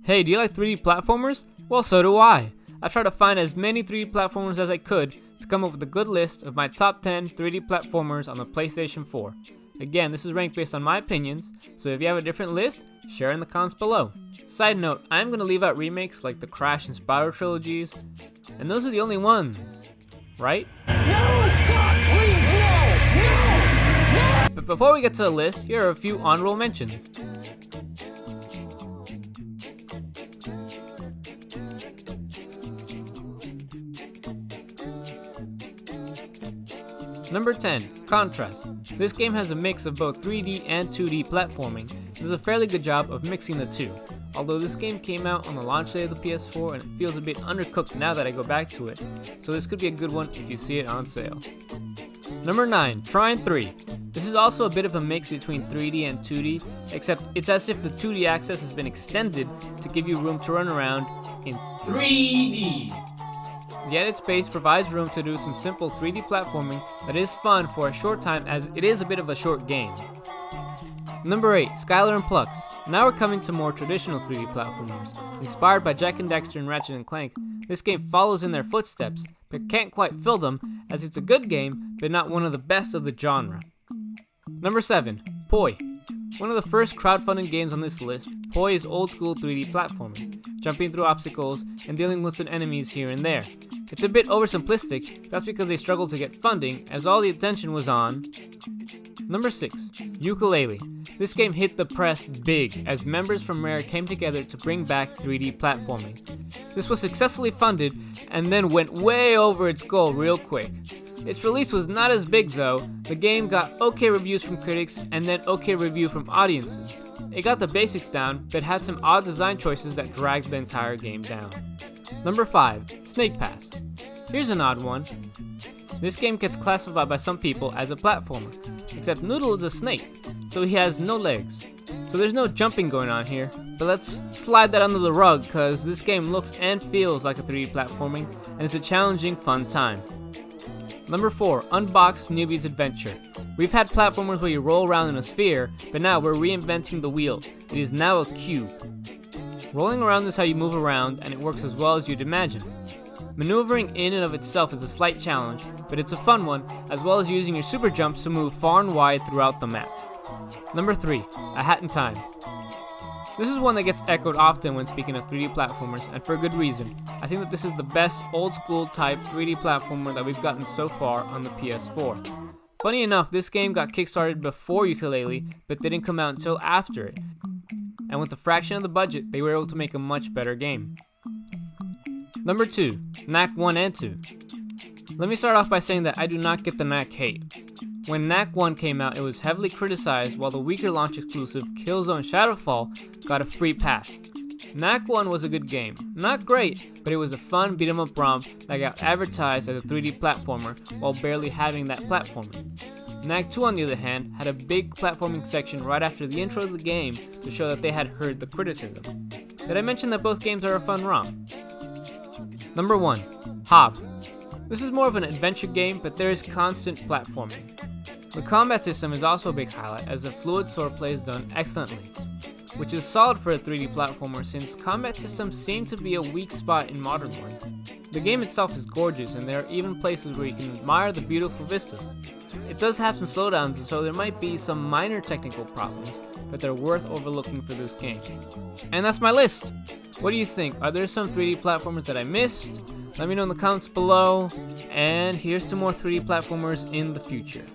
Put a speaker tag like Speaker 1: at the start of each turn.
Speaker 1: Hey, do you like 3D platformers? Well, so do I. I've tried to find as many 3D platformers as I could to come up with a good list of my top 10 3D platformers on the PlayStation 4. Again, this is ranked based on my opinions, so if you have a different list, share in the comments below. Side note, I am going to leave out remakes like the Crash and Spyro trilogies, and those are the only ones, right?
Speaker 2: No, God, please, no!
Speaker 1: But before we get to the list, here are a few honorable mentions. Number 10, Contrast. This game has a mix of both 3D and 2D platforming, and does a fairly good job of mixing the two. Although this game came out on the launch day of the PS4 and it feels a bit undercooked now that I go back to it, so this could be a good one if you see it on sale. Number 9, Trine 3. This is also a bit of a mix between 3D and 2D, except it's as if the 2D access has been extended to give you room to run around in 3D. The edit space provides room to do some simple 3D platforming that is fun for a short time as it is a bit of a short game. Number 8, Skylar and Plux. Now we're coming to more traditional 3D platformers. Inspired by Jak and Daxter and Ratchet & Clank, this game follows in their footsteps, but can't quite fill them as it's a good game, but not one of the best of the genre. Number 7, Poi. One of the first crowdfunding games on this list, Poi is old school 3D platforming, jumping through obstacles and dealing with some enemies here and there. It's a bit oversimplistic, that's because they struggled to get funding as all the attention was on. Number 6, Yooka-Laylee. This game hit the press big as members from Rare came together to bring back 3D platforming. This was successfully funded and then went way over its goal real quick. Its release was not as big though. The game got okay reviews from critics and then okay review from audiences. It got the basics down, but had some odd design choices that dragged the entire game down. Number 5, Snake Pass. Here's an odd one. This game gets classified by some people as a platformer, except Noodle is a snake, so he has no legs. So there's no jumping going on here, but let's slide that under the rug cause this game looks and feels like a 3D platforming, and it's a challenging, fun time. Number 4, Unbox Newbie's Adventure. We've had platformers where you roll around in a sphere, but now we're reinventing the wheel. It is now a cube. Rolling around is how you move around, and it works as well as you'd imagine. Maneuvering in and of itself is a slight challenge, but it's a fun one, as well as using your super jumps to move far and wide throughout the map. Number 3, A Hat in Time. This is one that gets echoed often when speaking of 3D platformers, and for a good reason. I think that this is the best old school type 3D platformer that we've gotten so far on the PS4. Funny enough, this game got kickstarted before Yooka-Laylee, but didn't come out until after it. And with a fraction of the budget, they were able to make a much better game. Number 2, Knack 1 and 2. Let me start off by saying that I do not get the Knack hate. When Knack 1 came out, it was heavily criticized while the weaker launch exclusive Killzone Shadowfall got a free pass. Knack 1 was a good game. Not great, but it was a fun beat 'em up romp that got advertised as a 3D platformer while barely having that platforming. Knack 2 on the other hand had a big platforming section right after the intro of the game to show that they had heard the criticism. Did I mention that both games are a fun romp? Number 1, Hob. This is more of an adventure game, but there is constant platforming. The combat system is also a big highlight as the fluid swordplay is done excellently, which is solid for a 3D platformer since combat systems seem to be a weak spot in modern ones. The game itself is gorgeous and there are even places where you can admire the beautiful vistas. It does have some slowdowns, so there might be some minor technical problems, but they're worth overlooking for this game. And that's my list! What do you think? Are there some 3D platformers that I missed? Let me know in the comments below, and here's to more 3D platformers in the future.